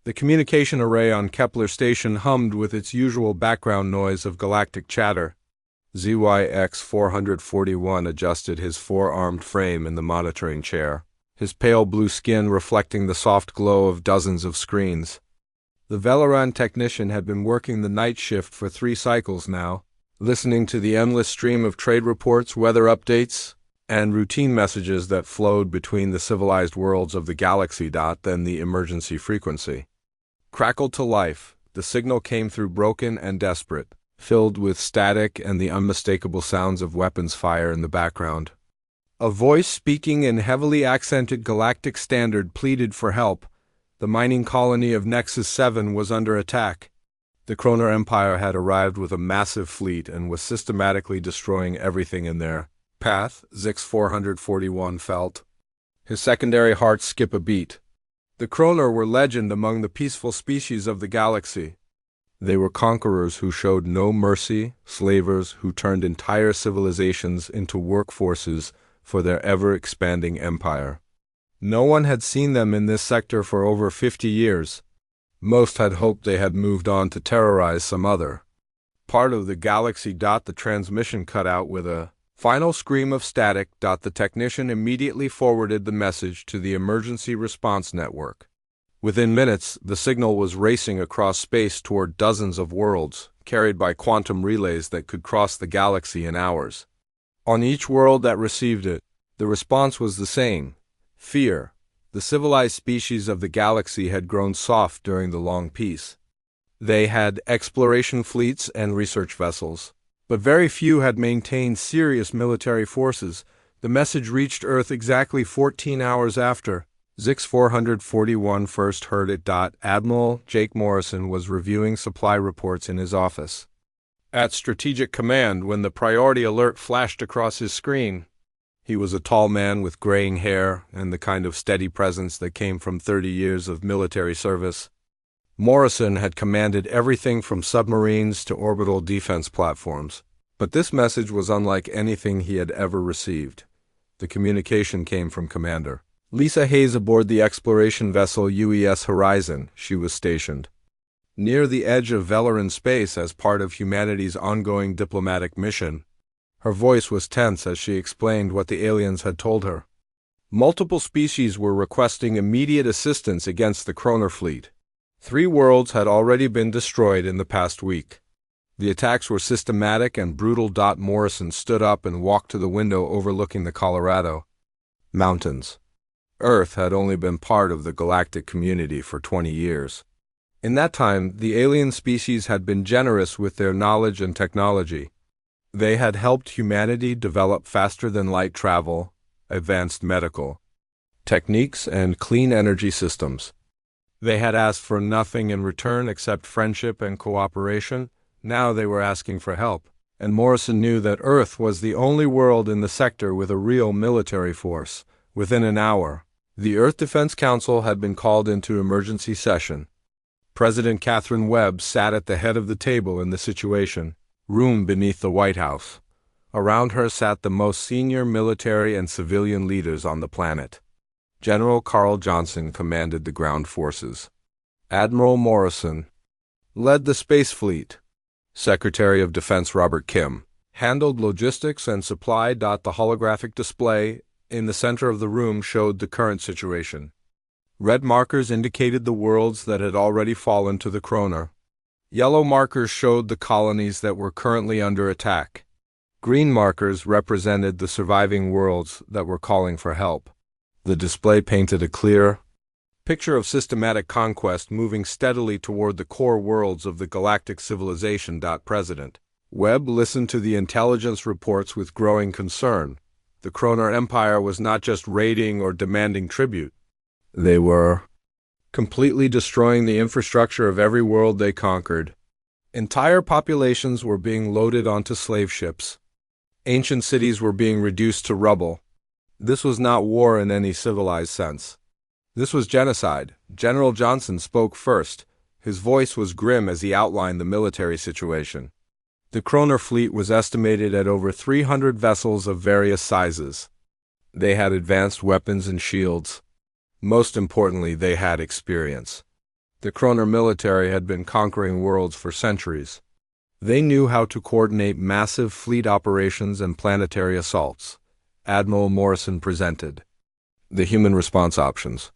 The communication array on Kepler Station hummed with its usual background noise of galactic chatter. ZYX-441 adjusted his four-armed frame in the monitoring chair, his pale blue skin reflecting the soft glow of dozens of screens. The Velaran technician had been working the night shift for 3 cycles now, listening to the endless stream of trade reports, weather updates, and routine messages that flowed between the civilized worlds of the galaxy. Then the emergency frequency crackled to life. The signal came through broken and desperate, filled with static and the unmistakable sounds of weapons fire in the background. A voice speaking in heavily accented galactic standard pleaded for help. The mining colony of Nexus 7 was under attack. The Kroner Empire had arrived with a massive fleet and was systematically destroying everything in their path, ZYX-441 felt. His secondary heart skip a beat. The Kroner were legend among the peaceful species of the galaxy. They were conquerors who showed no mercy, slavers who turned entire civilizations into workforces for their ever-expanding empire. No one had seen them in this sector for over 50 years. Most had hoped they had moved on to terrorize some other part of the galaxy. The transmission cut out with a final scream of static. The technician immediately forwarded the message to the emergency response network. Within minutes, the signal was racing across space toward dozens of worlds, carried by quantum relays that could cross the galaxy in hours. On each world that received it, the response was the same: fear. The civilized species of the galaxy had grown soft during the long peace. They had exploration fleets and research vessels, but very few had maintained serious military forces. The message reached Earth exactly 14 hours after ZYX-441 first heard it. Admiral Jake Morrison was reviewing supply reports in his office at Strategic Command when the priority alert flashed across his screen. He was a tall man with graying hair and the kind of steady presence that came from 30 years of military service. Morrison had commanded everything from submarines to orbital defense platforms, but this message was unlike anything he had ever received. The communication came from Commander Lisa Hayes aboard the exploration vessel UES Horizon. She was stationed near the edge of Velaran space as part of humanity's ongoing diplomatic mission. Her voice was tense as she explained what the aliens had told her. Multiple species were requesting immediate assistance against the Kroner fleet. 3 worlds had already been destroyed in the past week. The attacks were systematic and brutal. Morrison stood up and walked to the window overlooking the Colorado mountains. Earth had only been part of the galactic community for 20 years. In that time, the alien species had been generous with their knowledge and technology. They had helped humanity develop faster-than-light travel, advanced medical techniques, and clean energy systems. They had asked for nothing in return except friendship and cooperation. Now they were asking for help, and Morrison knew that Earth was the only world in the sector with a real military force. Within an hour, the Earth Defense Council had been called into emergency session. President Catherine Webb sat at the head of the table in the Situation Room beneath the White House. Around her sat the most senior military and civilian leaders on the planet. General Carl Johnson commanded the ground forces. Admiral Morrison led the space fleet. Secretary of Defense Robert Kim handled logistics and supply. The holographic display in the center of the room showed the current situation. Red markers indicated the worlds that had already fallen to the Kroner. Yellow markers showed the colonies that were currently under attack. Green markers represented the surviving worlds that were calling for help. The display painted a clear picture of systematic conquest moving steadily toward the core worlds of the galactic civilization. President Webb listened to the intelligence reports with growing concern. The Kroner Empire was not just raiding or demanding tribute. They were completely destroying the infrastructure of every world they conquered. Entire populations were being loaded onto slave ships. Ancient cities were being reduced to rubble. This was not war in any civilized sense. This was genocide. General Johnson spoke first. His voice was grim as he outlined the military situation. The Kroner fleet was estimated at over 300 vessels of various sizes. They had advanced weapons and shields. Most importantly, they had experience. The Kroner military had been conquering worlds for centuries. They knew how to coordinate massive fleet operations and planetary assaults. Admiral Morrison presented the human response options.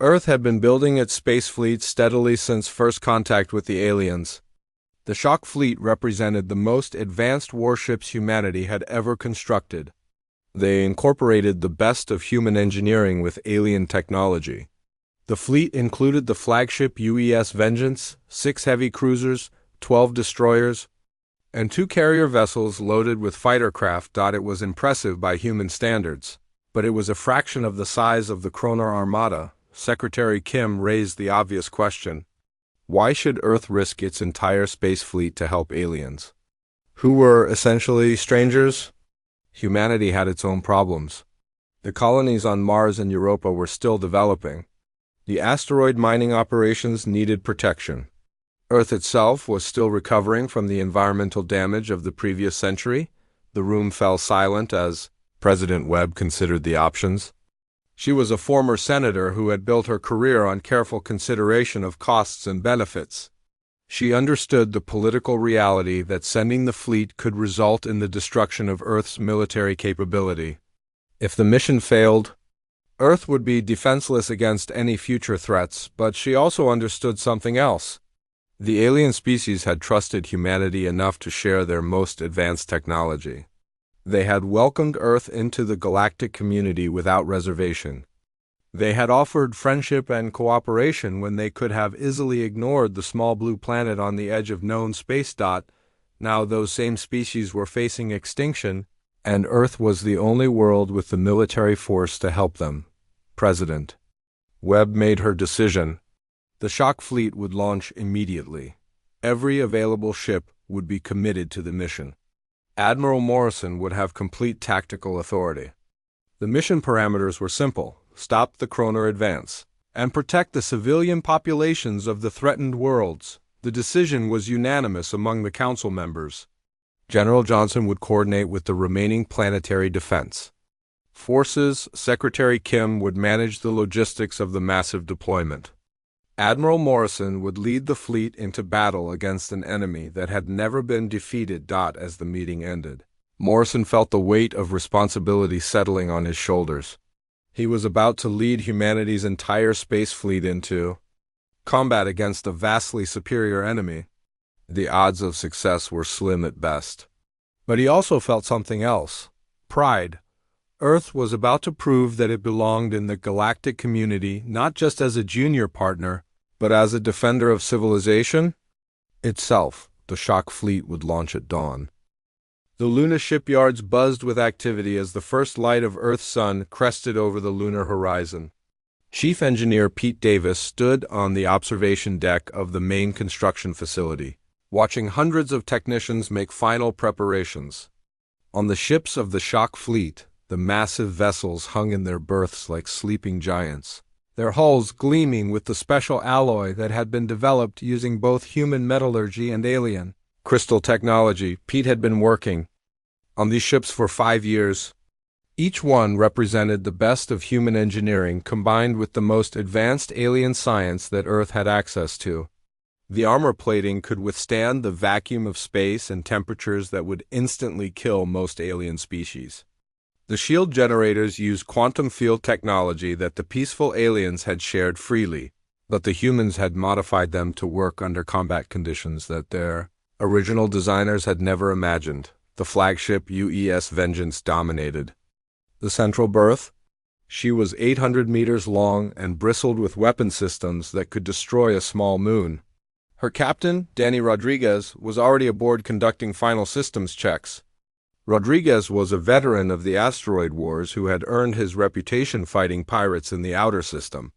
Earth had been building its space fleet steadily since first contact with the aliens. The Shock Fleet represented the most advanced warships humanity had ever constructed. They incorporated the best of human engineering with alien technology. The fleet included the flagship UES Vengeance, 6 heavy cruisers, 12 destroyers, and 2 carrier vessels loaded with fighter craft. It was impressive by human standards, but it was a fraction of the size of the Kroner Armada. Secretary Kim raised the obvious question. Why should Earth risk its entire space fleet to help aliens, who were essentially strangers? Humanity had its own problems. The colonies on Mars and Europa were still developing. The asteroid mining operations needed protection. Earth itself was still recovering from the environmental damage of the previous century. The room fell silent as President Webb considered the options. She was a former senator who had built her career on careful consideration of costs and benefits. She understood the political reality that sending the fleet could result in the destruction of Earth's military capability. If the mission failed, Earth would be defenseless against any future threats, but she also understood something else. The alien species had trusted humanity enough to share their most advanced technology. They had welcomed Earth into the galactic community without reservation. They had offered friendship and cooperation when they could have easily ignored the small blue planet on the edge of known space. Now those same species were facing extinction, and Earth was the only world with the military force to help them. President Webb made her decision. The Shock Fleet would launch immediately. Every available ship would be committed to the mission. Admiral Morrison would have complete tactical authority. The mission parameters were simple: stop the Kroner advance, and protect the civilian populations of the threatened worlds. The decision was unanimous among the council members. General Johnson would coordinate with the remaining planetary defense forces. Secretary Kim would manage the logistics of the massive deployment. Admiral Morrison would lead the fleet into battle against an enemy that had never been defeated. As the meeting ended, Morrison felt the weight of responsibility settling on his shoulders. He was about to lead humanity's entire space fleet into combat against a vastly superior enemy. The odds of success were slim at best. But he also felt something else: pride. Earth was about to prove that it belonged in the galactic community, not just as a junior partner, but as a defender of civilization itself. The Shock Fleet would launch at dawn. The Luna shipyards buzzed with activity as the first light of Earth's sun crested over the lunar horizon. Chief Engineer Pete Davis stood on the observation deck of the main construction facility, watching hundreds of technicians make final preparations. On the ships of the Shock Fleet, the massive vessels hung in their berths like sleeping giants, their hulls gleaming with the special alloy that had been developed using both human metallurgy and alien crystal technology. Pete had been working on these ships for 5 years. Each one represented the best of human engineering combined with the most advanced alien science that Earth had access to. The armor plating could withstand the vacuum of space and temperatures that would instantly kill most alien species. The shield generators used quantum field technology that the peaceful aliens had shared freely, but the humans had modified them to work under combat conditions that their original designers had never imagined. The flagship UES Vengeance dominated the central berth. She was 800 meters long and bristled with weapon systems that could destroy a small moon. Her captain, Danny Rodriguez, was already aboard conducting final systems checks. Rodriguez was a veteran of the asteroid wars who had earned his reputation fighting pirates in the outer system.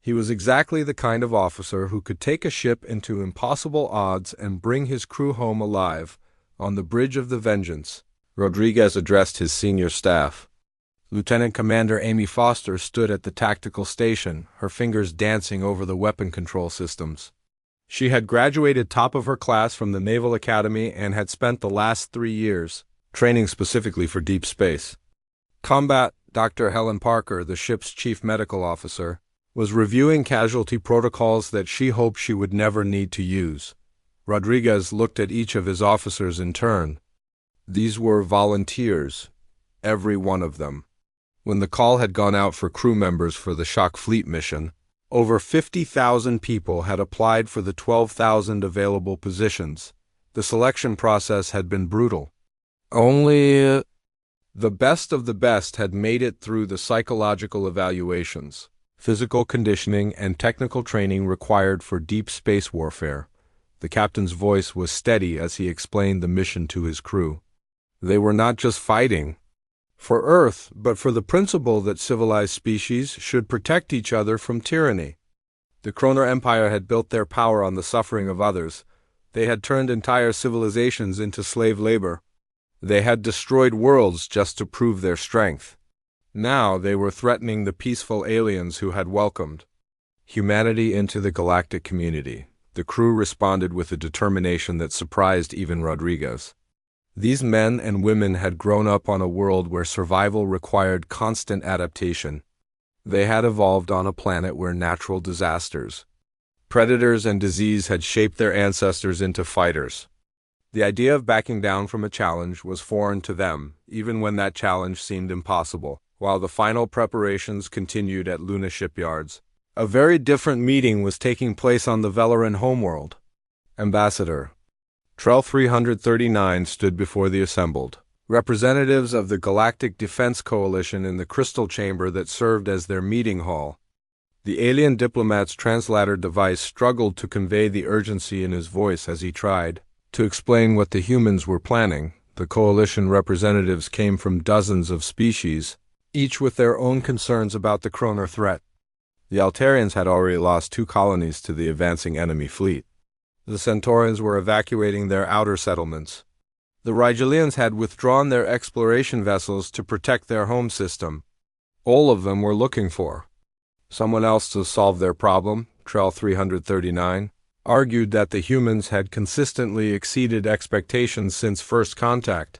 He was exactly the kind of officer who could take a ship into impossible odds and bring his crew home alive. On the bridge of the Vengeance, Rodriguez addressed his senior staff. Lieutenant Commander Amy Foster stood at the tactical station, her fingers dancing over the weapon control systems. She had graduated top of her class from the Naval Academy and had spent the last 3 years training specifically for deep space combat. Dr. Helen Parker, the ship's chief medical officer, was reviewing casualty protocols that she hoped she would never need to use. Rodriguez looked at each of his officers in turn. These were volunteers, every one of them. When the call had gone out for crew members for the Shock Fleet mission, over 50,000 people had applied for the 12,000 available positions. The selection process had been brutal. Only the best of the best had made it through the psychological evaluations, physical conditioning, and technical training required for deep space warfare. The captain's voice was steady as he explained the mission to his crew. They were not just fighting for Earth, but for the principle that civilized species should protect each other from tyranny. The Kroner Empire had built their power on the suffering of others. They had turned entire civilizations into slave labor. They had destroyed worlds just to prove their strength. Now they were threatening the peaceful aliens who had welcomed humanity into the galactic community. The crew responded with a determination that surprised even Rodriguez. These men and women had grown up on a world where survival required constant adaptation. They had evolved on a planet where natural disasters, predators, and disease had shaped their ancestors into fighters. The idea of backing down from a challenge was foreign to them, even when that challenge seemed impossible. While the final preparations continued at Luna shipyards, a very different meeting was taking place on the Velaran homeworld. Ambassador Trell 339 stood before the assembled representatives of the Galactic Defense Coalition in the crystal chamber that served as their meeting hall. The alien diplomat's translator device struggled to convey the urgency in his voice as he tried to explain what the humans were planning. The coalition representatives came from dozens of species, each with their own concerns about the Kroner threat. The Altarians had already lost 2 colonies to the advancing enemy fleet. The Centaurians were evacuating their outer settlements. The Rigelians had withdrawn their exploration vessels to protect their home system. All of them were looking for someone else to solve their problem. Trell 339 argued that the humans had consistently exceeded expectations since first contact.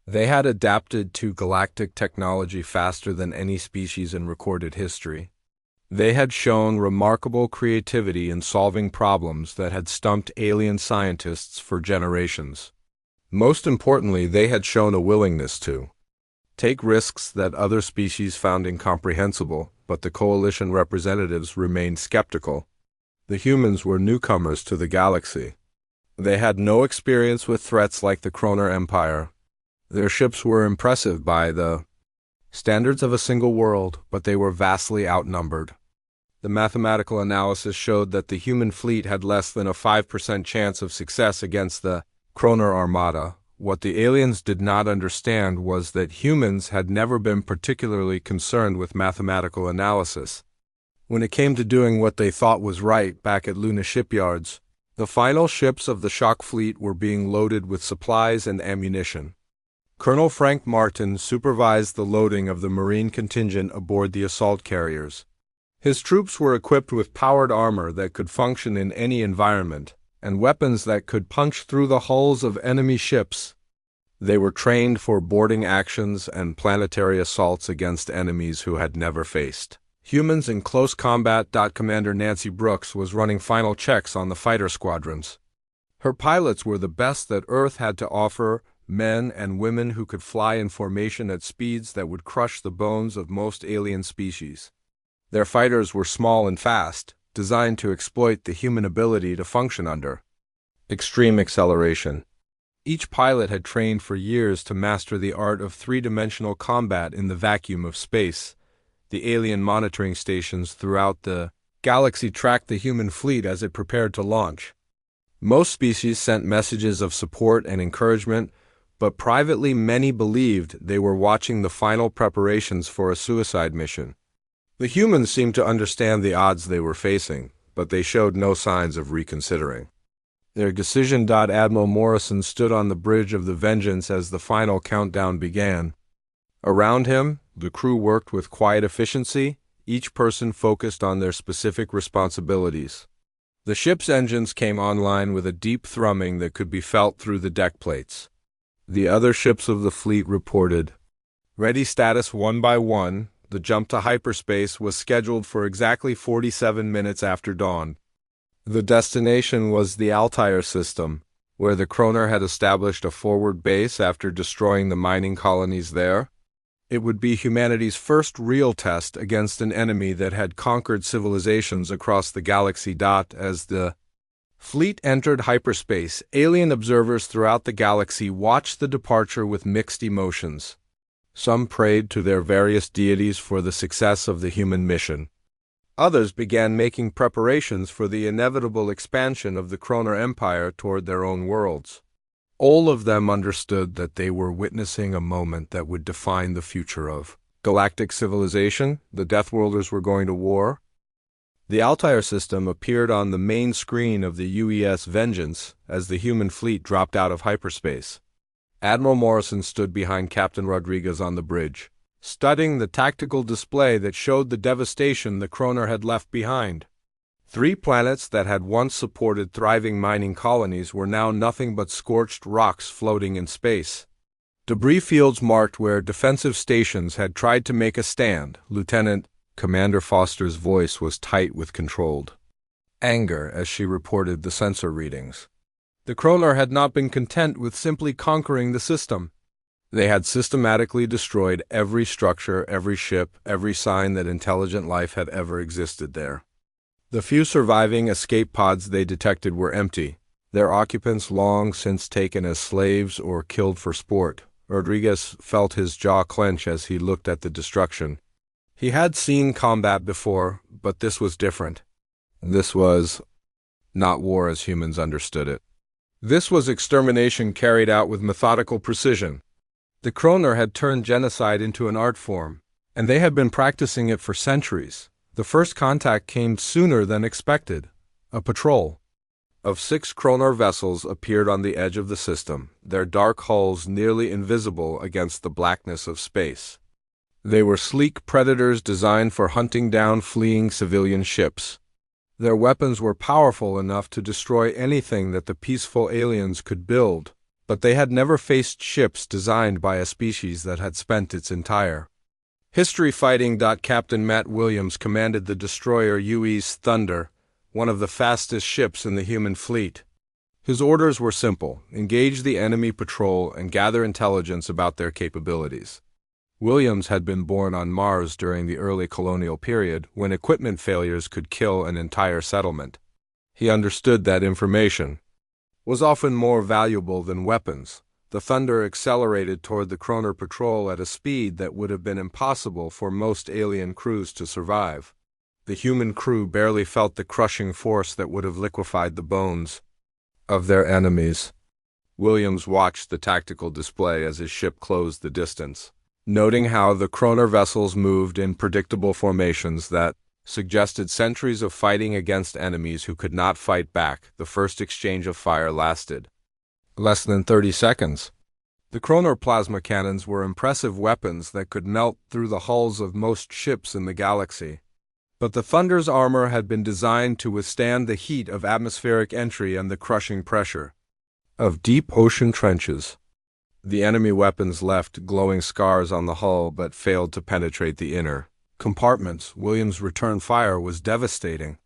They had adapted to galactic technology faster than any species in recorded history. They had shown remarkable creativity in solving problems that had stumped alien scientists for generations. Most importantly, they had shown a willingness to take risks that other species found incomprehensible, but the coalition representatives remained skeptical. The humans were newcomers to the galaxy. They had no experience with threats like the Kroner Empire. Their ships were impressive by the standards of a single world, but they were vastly outnumbered. The mathematical analysis showed that the human fleet had less than a 5% chance of success against the Kroner Armada. What the aliens did not understand was that humans had never been particularly concerned with mathematical analysis. When it came to doing what they thought was right back at Luna shipyards, the final ships of the Shock Fleet were being loaded with supplies and ammunition. Colonel Frank Martin supervised the loading of the Marine contingent aboard the assault carriers. His troops were equipped with powered armor that could function in any environment, and weapons that could punch through the hulls of enemy ships. They were trained for boarding actions and planetary assaults against enemies who had never faced humans in close combat. Commander Nancy Brooks was running final checks on the fighter squadrons. Her pilots were the best that Earth had to offer, men and women who could fly in formation at speeds that would crush the bones of most alien species. Their fighters were small and fast, designed to exploit the human ability to function under extreme acceleration. Each pilot had trained for years to master the art of three-dimensional combat in the vacuum of space. The alien monitoring stations throughout the galaxy tracked the human fleet as it prepared to launch. Most species sent messages of support and encouragement, but privately many believed they were watching the final preparations for a suicide mission. The humans seemed to understand the odds they were facing, but they showed no signs of reconsidering their decision. Admiral Morrison stood on the bridge of the Vengeance as the final countdown began. Around him, the crew worked with quiet efficiency, each person focused on their specific responsibilities. The ship's engines came online with a deep thrumming that could be felt through the deck plates. The other ships of the fleet reported ready status one by one. The jump to hyperspace was scheduled for exactly 47 minutes after dawn. The destination was the Altair system, where the Kroner had established a forward base after destroying the mining colonies there. It would be humanity's first real test against an enemy that had conquered civilizations across the galaxy. As the fleet entered hyperspace, alien observers throughout the galaxy watched the departure with mixed emotions. Some prayed to their various deities for the success of the human mission. Others began making preparations for the inevitable expansion of the Kroner Empire toward their own worlds. All of them understood that they were witnessing a moment that would define the future of galactic civilization. The Deathworlders were going to war. The Altair system appeared on the main screen of the UES Vengeance as the human fleet dropped out of hyperspace. Admiral Morrison stood behind Captain Rodriguez on the bridge, studying the tactical display that showed the devastation the Kroner had left behind. 3 planets that had once supported thriving mining colonies were now nothing but scorched rocks floating in space. Debris fields marked where defensive stations had tried to make a stand. Lieutenant Commander Foster's voice was tight with controlled anger as she reported the sensor readings. The Kroner had not been content with simply conquering the system. They had systematically destroyed every structure, every ship, every sign that intelligent life had ever existed there. The few surviving escape pods they detected were empty, their occupants long since taken as slaves or killed for sport. Rodriguez felt his jaw clench as he looked at the destruction. He had seen combat before, but this was different. This was not war as humans understood it. This was extermination carried out with methodical precision. The Kroner had turned genocide into an art form, and they had been practicing it for centuries. The first contact came sooner than expected. A patrol of 6 Kroner vessels appeared on the edge of the system, their dark hulls nearly invisible against the blackness of space. They were sleek predators designed for hunting down fleeing civilian ships. Their weapons were powerful enough to destroy anything that the peaceful aliens could build, but they had never faced ships designed by a species that had spent its entire history fighting. Captain Matt Williams commanded the destroyer UE's Thunder, one of the fastest ships in the human fleet. His orders were simple: engage the enemy patrol and gather intelligence about their capabilities. Williams had been born on Mars during the early colonial period, when equipment failures could kill an entire settlement. He understood that information was often more valuable than weapons. The Thunder accelerated toward the Kroner patrol at a speed that would have been impossible for most alien crews to survive. The human crew barely felt the crushing force that would have liquefied the bones of their enemies. Williams watched the tactical display as his ship closed the distance, noting how the Kroner vessels moved in predictable formations that suggested centuries of fighting against enemies who could not fight back. The first exchange of fire lasted less than 30 seconds. The Kroner plasma cannons were impressive weapons that could melt through the hulls of most ships in the galaxy. But the Thunder's armor had been designed to withstand the heat of atmospheric entry and the crushing pressure of deep ocean trenches. The enemy weapons left glowing scars on the hull but failed to penetrate the inner compartments. Williams' return fire was devastating.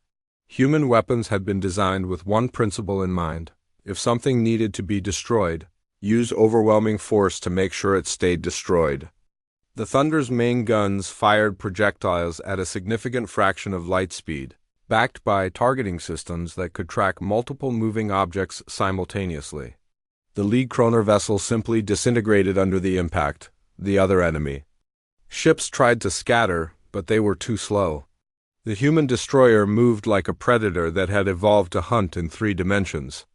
Human weapons had been designed with one principle in mind: if something needed to be destroyed, use overwhelming force to make sure it stayed destroyed. The Thunder's main guns fired projectiles at a significant fraction of light speed, backed by targeting systems that could track multiple moving objects simultaneously. The lead Kroner vessel simply disintegrated under the impact. The other enemy ships tried to scatter, but they were too slow. The human destroyer moved like a predator that had evolved to hunt in 3 dimensions.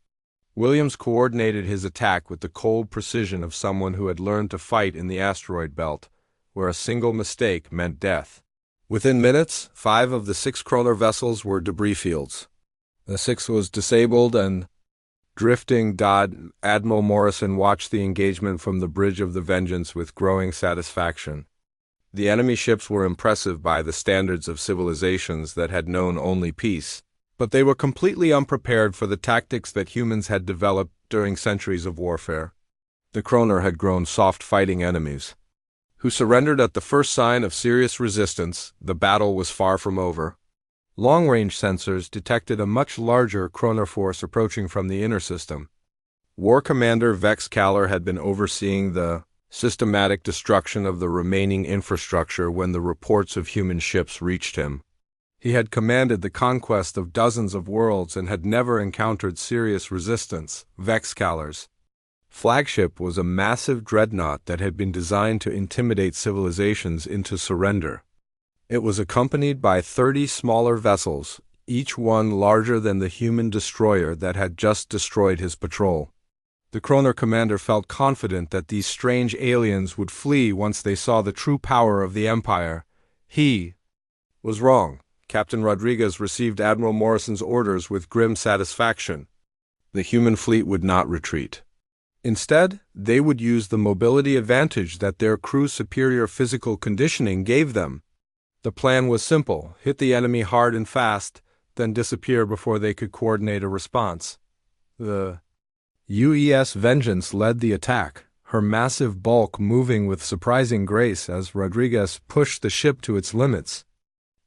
Williams coordinated his attack with the cold precision of someone who had learned to fight in the asteroid belt, where a single mistake meant death. Within minutes, 5 of the 6 Kroner vessels were debris fields. The 6th was disabled and drifting. Admiral Morrison watched the engagement from the bridge of the Vengeance with growing satisfaction. The enemy ships were impressive by the standards of civilizations that had known only peace, but they were completely unprepared for the tactics that humans had developed during centuries of warfare. The Kroner had grown soft fighting enemies. who surrendered at the first sign of serious resistance. The battle was far from over. Long-range sensors detected a much larger Kroner force approaching from the inner system. War Commander Vex Kaller had been overseeing the systematic destruction of the remaining infrastructure when the reports of human ships reached him. He had commanded the conquest of dozens of worlds and had never encountered serious resistance. Vex Kaller's flagship was a massive dreadnought that had been designed to intimidate civilizations into surrender. It was accompanied by 30 smaller vessels, each one larger than the human destroyer that had just destroyed his patrol. The Kroner commander felt confident that these strange aliens would flee once they saw the true power of the Empire. He was wrong. Captain Rodriguez received Admiral Morrison's orders with grim satisfaction. The human fleet would not retreat. Instead, they would use the mobility advantage that their crew's superior physical conditioning gave them. The plan was simple: hit the enemy hard and fast, then disappear before they could coordinate a response. The UES Vengeance led the attack, her massive bulk moving with surprising grace as Rodriguez pushed the ship to its limits.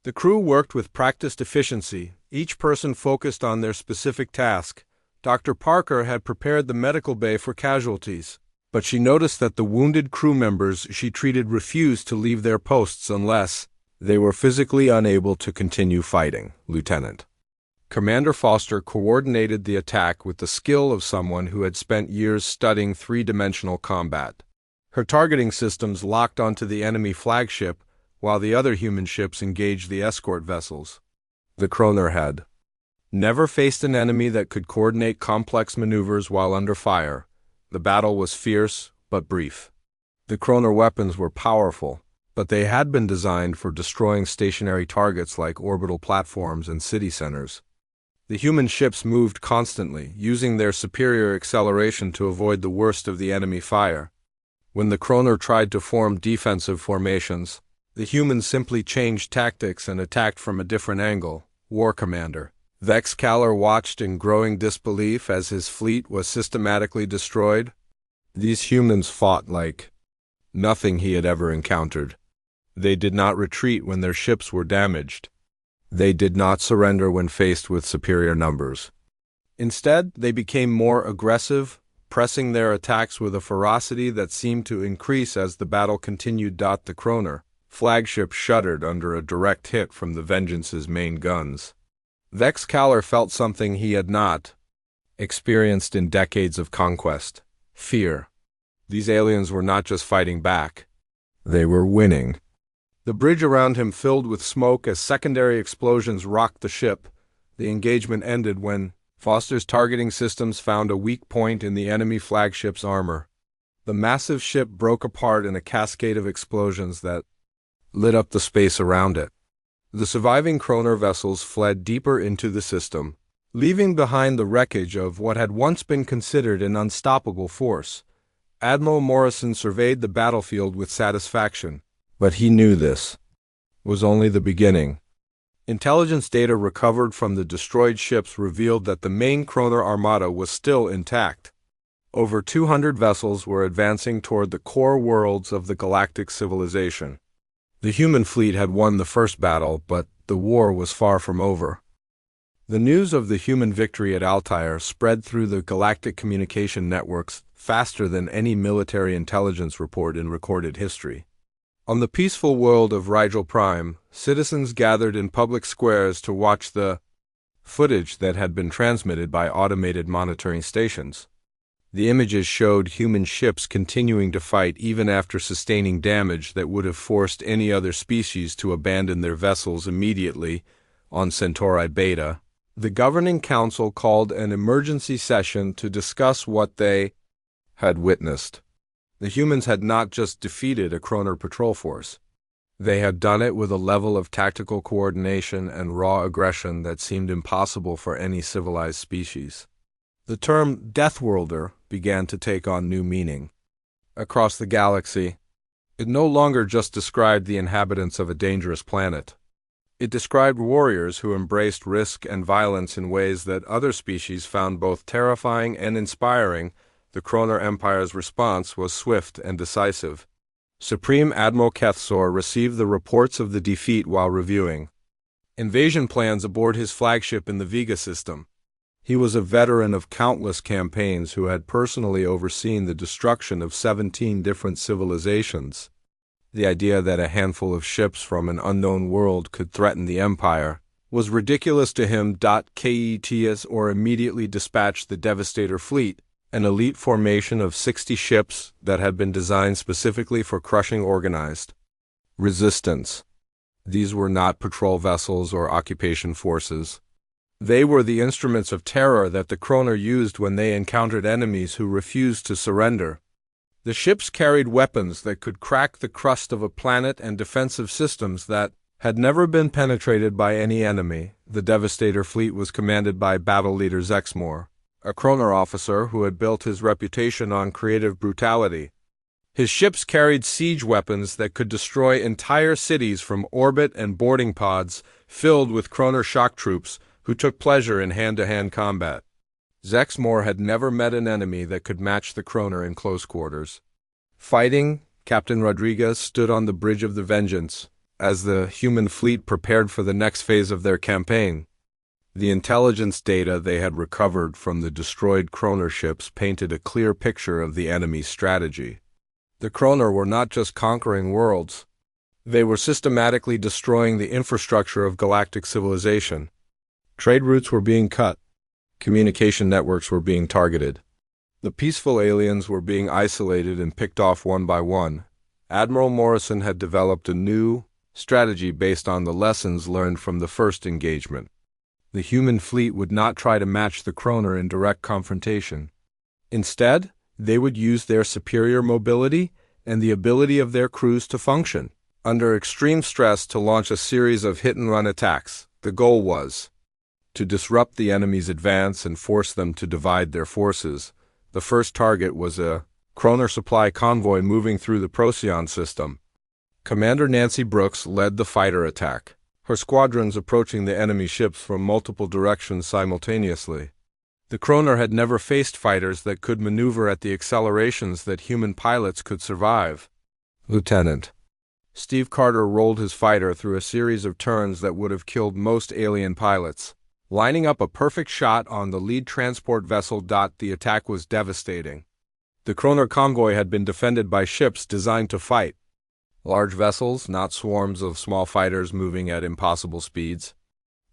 The crew worked with practiced efficiency, each person focused on their specific task. Dr. Parker had prepared the medical bay for casualties, but she noticed that the wounded crew members she treated refused to leave their posts unless they were physically unable to continue fighting. Lieutenant Commander Foster coordinated the attack with the skill of someone who had spent years studying three-dimensional combat. Her targeting systems locked onto the enemy flagship, while the other human ships engaged the escort vessels. The Kroner had never faced an enemy that could coordinate complex maneuvers while under fire. The battle was fierce, but brief. The Kroner weapons were powerful, but they had been designed for destroying stationary targets like orbital platforms and city centers. The human ships moved constantly, using their superior acceleration to avoid the worst of the enemy fire. When the Kroner tried to form defensive formations, the humans simply changed tactics and attacked from a different angle. War Commander Vex Kaller watched in growing disbelief as his fleet was systematically destroyed. These humans fought like nothing he had ever encountered. They did not retreat when their ships were damaged. They did not surrender when faced with superior numbers. Instead, they became more aggressive, pressing their attacks with a ferocity that seemed to increase as the battle continued. The Kroner flagship shuddered under a direct hit from the Vengeance's main guns. Vex Kaller felt something he had not experienced in decades of conquest: fear. These aliens were not just fighting back. They were winning. The bridge around him filled with smoke as secondary explosions rocked the ship. The engagement ended when Foster's targeting systems found a weak point in the enemy flagship's armor. The massive ship broke apart in a cascade of explosions that lit up the space around it. The surviving Kroner vessels fled deeper into the system, leaving behind the wreckage of what had once been considered an unstoppable force. Admiral Morrison surveyed the battlefield with satisfaction. But he knew this was only the beginning. Intelligence data recovered from the destroyed ships revealed that the main Kroner armada was still intact. Over 200 vessels were advancing toward the core worlds of the galactic civilization. The human fleet had won the first battle, but the war was far from over. The news of the human victory at Altair spread through the galactic communication networks faster than any military intelligence report in recorded history. On the peaceful world of Rigel Prime, citizens gathered in public squares to watch the footage that had been transmitted by automated monitoring stations. The images showed human ships continuing to fight even after sustaining damage that would have forced any other species to abandon their vessels immediately. On Centauri Beta, the governing council called an emergency session to discuss what they had witnessed. The humans had not just defeated a Kroner patrol force. They had done it with a level of tactical coordination and raw aggression that seemed impossible for any civilized species. The term Deathworlder began to take on new meaning. Across the galaxy, it no longer just described the inhabitants of a dangerous planet. It described warriors who embraced risk and violence in ways that other species found both terrifying and inspiring. The Kroner Empire's response was swift and decisive. Supreme Admiral Kethsor received the reports of the defeat while reviewing invasion plans aboard his flagship in the Vega system. He was a veteran of countless campaigns who had personally overseen the destruction of 17 different civilizations. The idea that a handful of ships from an unknown world could threaten the Empire was ridiculous to him. Kets or immediately dispatched the Devastator fleet, an elite formation of 60 ships that had been designed specifically for crushing organized resistance. These were not patrol vessels or occupation forces. They were the instruments of terror that the Kroner used when they encountered enemies who refused to surrender. The ships carried weapons that could crack the crust of a planet and defensive systems that had never been penetrated by any enemy. The Devastator fleet was commanded by battle leader Zexmore, a Kroner officer who had built his reputation on creative brutality. His ships carried siege weapons that could destroy entire cities from orbit and boarding pods filled with Kroner shock troops who took pleasure in hand-to-hand combat. Zexmore had never met an enemy that could match the Kroner in close quarters. Fighting, Captain Rodriguez stood on the bridge of the Vengeance as the human fleet prepared for the next phase of their campaign. The intelligence data they had recovered from the destroyed Kroner ships painted a clear picture of the enemy's strategy. The Kroner were not just conquering worlds. They were systematically destroying the infrastructure of galactic civilization. Trade routes were being cut. Communication networks were being targeted. The peaceful aliens were being isolated and picked off one by one. Admiral Morrison had developed a new strategy based on the lessons learned from the first engagement. The human fleet would not try to match the Kroner in direct confrontation. Instead, they would use their superior mobility and the ability of their crews to function under extreme stress to launch a series of hit-and-run attacks. The goal was to disrupt the enemy's advance and force them to divide their forces. The first target was a Kroner supply convoy moving through the Procyon system. Commander Nancy Brooks led the fighter attack, her squadrons approaching the enemy ships from multiple directions simultaneously. The Kroner had never faced fighters that could maneuver at the accelerations that human pilots could survive. Lieutenant Steve Carter rolled his fighter through a series of turns that would have killed most alien pilots, lining up a perfect shot on the lead transport vessel. The attack was devastating. The Kroner convoy had been defended by ships designed to fight. Large vessels, not swarms of small fighters moving at impossible speeds.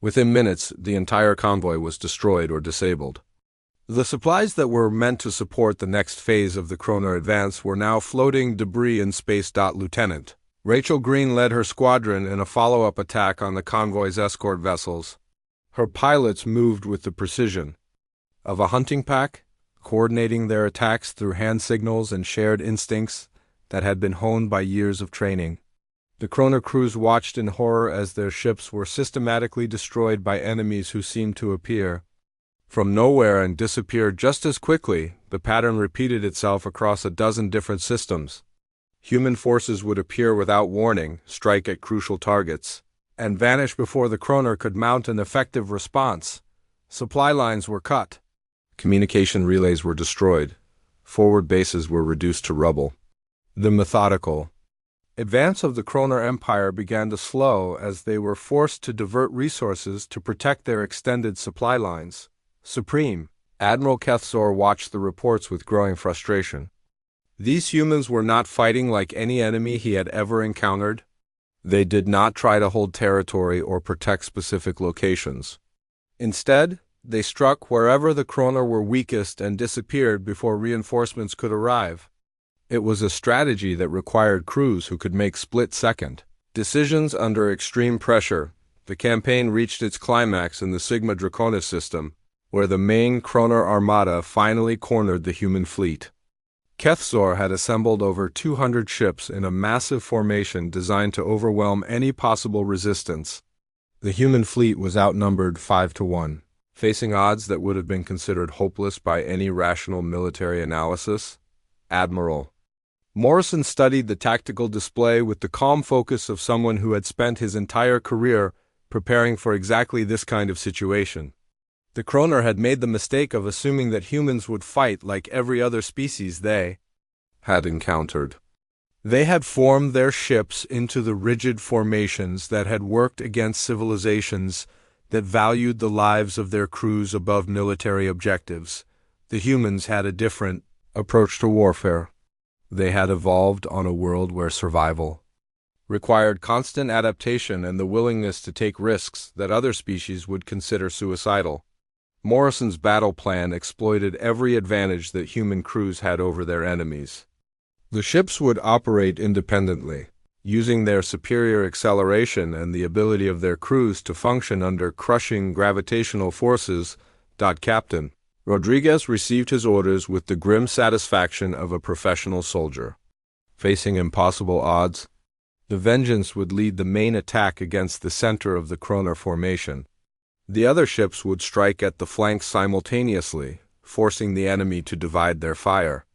Within minutes, the entire convoy was destroyed or disabled. The supplies that were meant to support the next phase of the Kroner advance were now floating debris in space. Lieutenant Rachel Green led her squadron in a follow-up attack on the convoy's escort vessels. Her pilots moved with the precision of a hunting pack, coordinating their attacks through hand signals and shared instincts that had been honed by years of training. The Kroner crews watched in horror as their ships were systematically destroyed by enemies who seemed to appear from nowhere and disappear just as quickly. The pattern repeated itself across a dozen different systems. Human forces would appear without warning, strike at crucial targets, and vanish before the Kroner could mount an effective response. Supply lines were cut. Communication relays were destroyed. Forward bases were reduced to rubble. The methodical advance of the Kroner Empire began to slow as they were forced to divert resources to protect their extended supply lines. Supreme Admiral Kethsor watched the reports with growing frustration. These humans were not fighting like any enemy he had ever encountered. They did not try to hold territory or protect specific locations. Instead, they struck wherever the Kroner were weakest and disappeared before reinforcements could arrive. It was a strategy that required crews who could make split-second decisions under extreme pressure. The campaign reached its climax in the Sigma Draconis system, where the main Kroner armada finally cornered the human fleet. Kethsor had assembled over 200 ships in a massive formation designed to overwhelm any possible resistance. The human fleet was outnumbered 5-1, facing odds that would have been considered hopeless by any rational military analysis. Admiral Morrison studied the tactical display with the calm focus of someone who had spent his entire career preparing for exactly this kind of situation. The Kroner had made the mistake of assuming that humans would fight like every other species they had encountered. They had formed their ships into the rigid formations that had worked against civilizations that valued the lives of their crews above military objectives. The humans had a different approach to warfare. They had evolved on a world where survival required constant adaptation and the willingness to take risks that other species would consider suicidal. Morrison's battle plan exploited every advantage that human crews had over their enemies. The ships would operate independently, using their superior acceleration and the ability of their crews to function under crushing gravitational forces. Captain Rodriguez received his orders with the grim satisfaction of a professional soldier. Facing impossible odds, the Vengeance would lead the main attack against the center of the Kroner formation. The other ships would strike at the flanks simultaneously, forcing the enemy to divide their fire.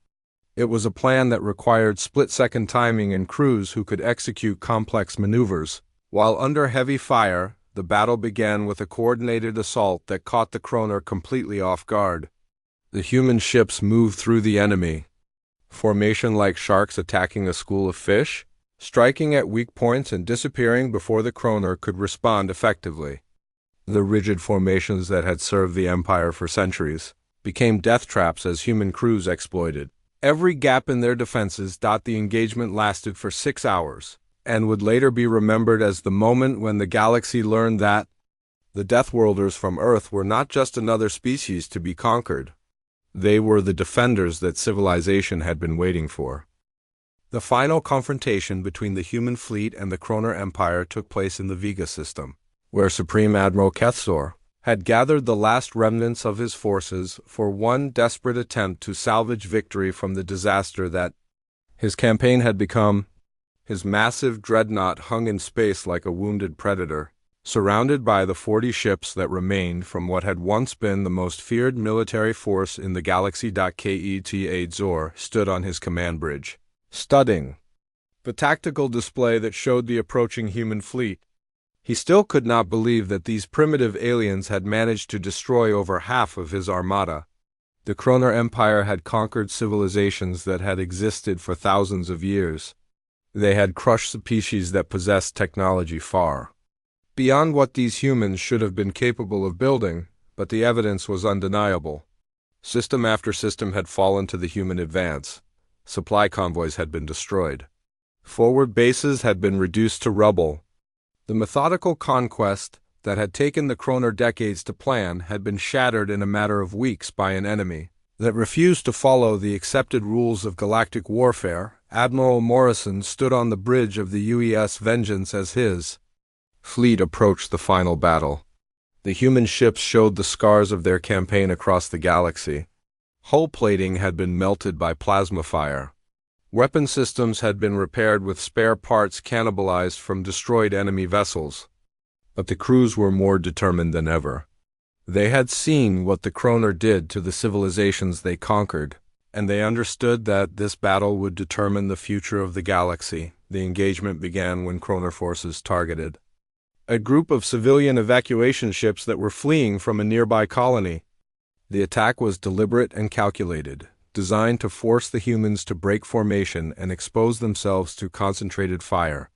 It was a plan that required split-second timing and crews who could execute complex maneuvers. While under heavy fire, the battle began with a coordinated assault that caught the Kroner completely off guard. The human ships moved through the enemy, formation like sharks attacking a school of fish, striking at weak points and disappearing before the Kroner could respond effectively. The rigid formations that had served the Empire for centuries became death traps as human crews exploited every gap in their defenses. The engagement lasted for 6 hours, and would later be remembered as the moment when the galaxy learned that the Deathworlders from Earth were not just another species to be conquered. They were the defenders that civilization had been waiting for. The final confrontation between the human fleet and the Kroner Empire took place in the Vega system, where Supreme Admiral Kethzor had gathered the last remnants of his forces for one desperate attempt to salvage victory from the disaster that his campaign had become. His massive dreadnought hung in space like a wounded predator, surrounded by the 40 ships that remained from what had once been the most feared military force in the galaxy. Kethzor stood on his command bridge, studying the tactical display that showed the approaching human fleet. He still could not believe that these primitive aliens had managed to destroy over half of his armada. The Kroner Empire had conquered civilizations that had existed for thousands of years. They had crushed species that possessed technology far beyond what these humans should have been capable of building, but the evidence was undeniable. System after system had fallen to the human advance. Supply convoys had been destroyed. Forward bases had been reduced to rubble. The methodical conquest that had taken the Kroner decades to plan had been shattered in a matter of weeks by an enemy that refused to follow the accepted rules of galactic warfare. Admiral Morrison stood on the bridge of the UES Vengeance as his fleet approached the final battle. The human ships showed the scars of their campaign across the galaxy. Hull plating had been melted by plasma fire. Weapon systems had been repaired with spare parts cannibalized from destroyed enemy vessels. But the crews were more determined than ever. They had seen what the Kroner did to the civilizations they conquered, and they understood that this battle would determine the future of the galaxy. The engagement began when Kroner forces targeted a group of civilian evacuation ships that were fleeing from a nearby colony. The attack was deliberate and calculated, designed to force the humans to break formation and expose themselves to concentrated fire.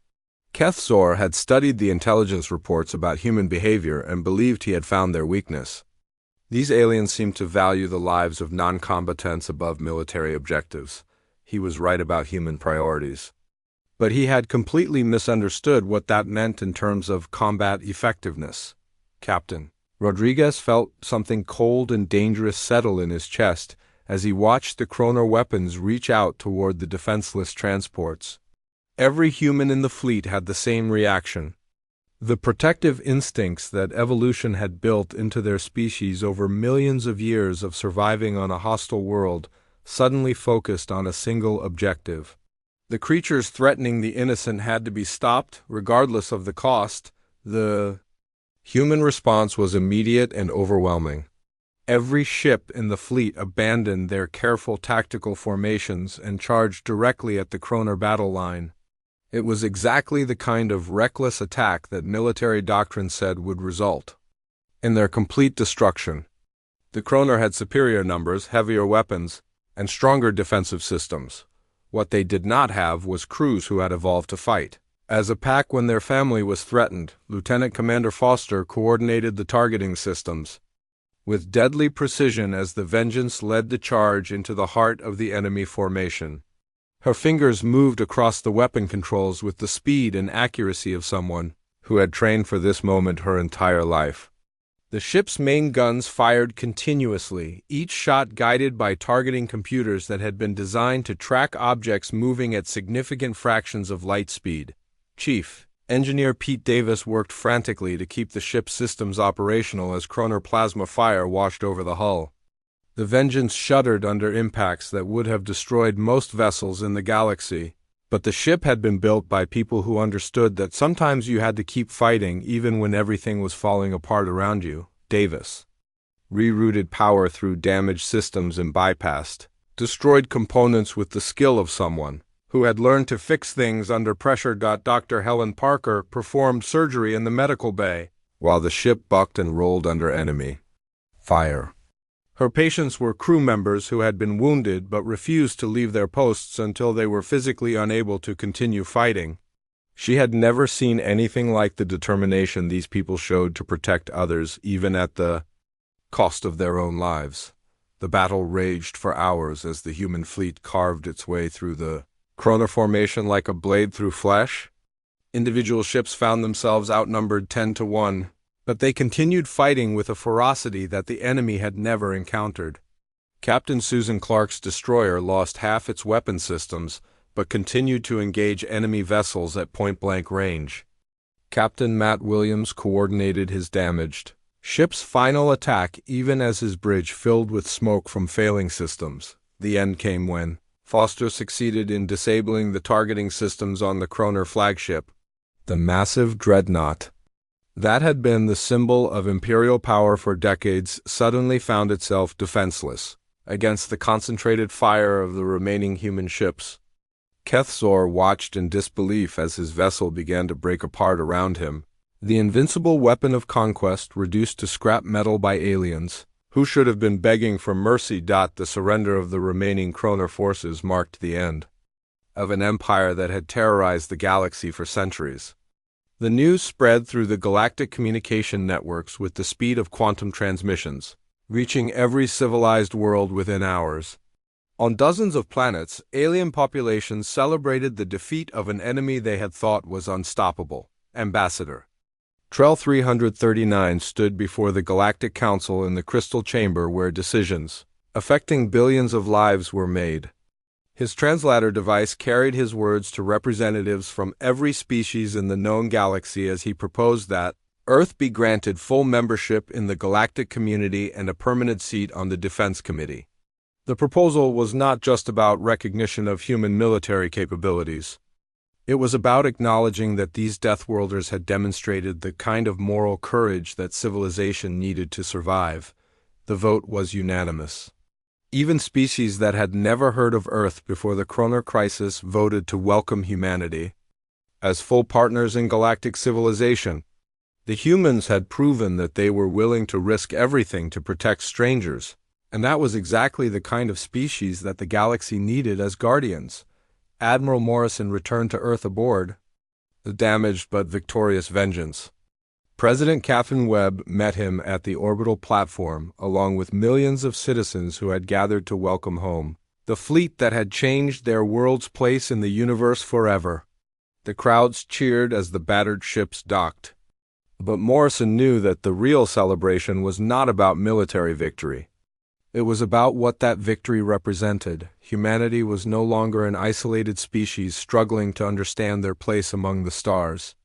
Kethzor had studied the intelligence reports about human behavior and believed he had found their weakness. These aliens seemed to value the lives of non-combatants above military objectives. He was right about human priorities. But he had completely misunderstood what that meant in terms of combat effectiveness. Captain Rodriguez felt something cold and dangerous settle in his chest as he watched the Kroner weapons reach out toward the defenseless transports. Every human in the fleet had the same reaction. The protective instincts that evolution had built into their species over millions of years of surviving on a hostile world suddenly focused on a single objective. The creatures threatening the innocent had to be stopped, regardless of the cost. The human response was immediate and overwhelming. Every ship in the fleet abandoned their careful tactical formations and charged directly at the Kroner battle line. It was exactly the kind of reckless attack that military doctrine said would result in their complete destruction. The Kroner had superior numbers, heavier weapons, and stronger defensive systems, What they did not have was crews who had evolved to fight. As a pack when their family was threatened, Lieutenant Commander Foster coordinated the targeting systems with deadly precision as the Vengeance led the charge into the heart of the enemy formation. Her fingers moved across the weapon controls with the speed and accuracy of someone who had trained for this moment her entire life. The ship's main guns fired continuously, each shot guided by targeting computers that had been designed to track objects moving at significant fractions of light speed. Chief Engineer Pete Davis worked frantically to keep the ship's systems operational as chronoplasma fire washed over the hull. The Vengeance shuddered under impacts that would have destroyed most vessels in the galaxy, but the ship had been built by people who understood that sometimes you had to keep fighting even when everything was falling apart around you. Davis rerouted power through damaged systems and bypassed, destroyed components with the skill of someone who had learned to fix things under pressure. Dr. Helen Parker performed surgery in the medical bay, while the ship bucked and rolled under enemy fire. Her patients were crew members who had been wounded but refused to leave their posts until they were physically unable to continue fighting. She had never seen anything like the determination these people showed to protect others, even at the cost of their own lives. The battle raged for hours as the human fleet carved its way through the chronoformation like a blade through flesh. Individual ships found themselves outnumbered 10-1, but they continued fighting with a ferocity that the enemy had never encountered. Captain Susan Clark's destroyer lost half its weapon systems, but continued to engage enemy vessels at point-blank range. Captain Matt Williams coordinated his damaged ship's final attack even as his bridge filled with smoke from failing systems. The end came when Foster succeeded in disabling the targeting systems on the Kroner flagship, the massive dreadnought that had been the symbol of imperial power for decades suddenly found itself defenseless against the concentrated fire of the remaining human ships. Kethzor watched in disbelief as his vessel began to break apart around him, the invincible weapon of conquest reduced to scrap metal by aliens who should have been begging for mercy. The surrender of the remaining Kroner forces marked the end of an empire that had terrorized the galaxy for centuries. The news spread through the galactic communication networks with the speed of quantum transmissions, reaching every civilized world within hours. On dozens of planets, alien populations celebrated the defeat of an enemy they had thought was unstoppable. Ambassador Trell 339 stood before the Galactic Council in the Crystal Chamber where decisions affecting billions of lives were made. His translator device carried his words to representatives from every species in the known galaxy as he proposed that Earth be granted full membership in the galactic community and a permanent seat on the Defense Committee. The proposal was not just about recognition of human military capabilities. It was about acknowledging that these Deathworlders had demonstrated the kind of moral courage that civilization needed to survive. The vote was unanimous. Even species that had never heard of Earth before the Kroner crisis voted to welcome humanity as full partners in galactic civilization. The humans had proven that they were willing to risk everything to protect strangers, and that was exactly the kind of species that the galaxy needed as guardians. Admiral Morrison returned to Earth aboard the damaged but victorious Vengeance. President Catherine Webb met him at the orbital platform, along with millions of citizens who had gathered to welcome home the fleet that had changed their world's place in the universe forever. The crowds cheered as the battered ships docked. But Morrison knew that the real celebration was not about military victory. It was about what that victory represented. Humanity was no longer an isolated species struggling to understand their place among the stars.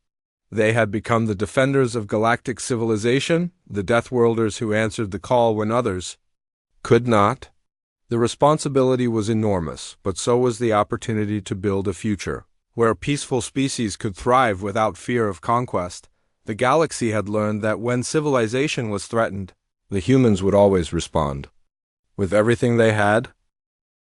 They had become the defenders of galactic civilization, the Deathworlders who answered the call when others could not. The responsibility was enormous, but so was the opportunity to build a future where a peaceful species could thrive without fear of conquest. The galaxy had learned that when civilization was threatened, the humans would always respond with everything they had.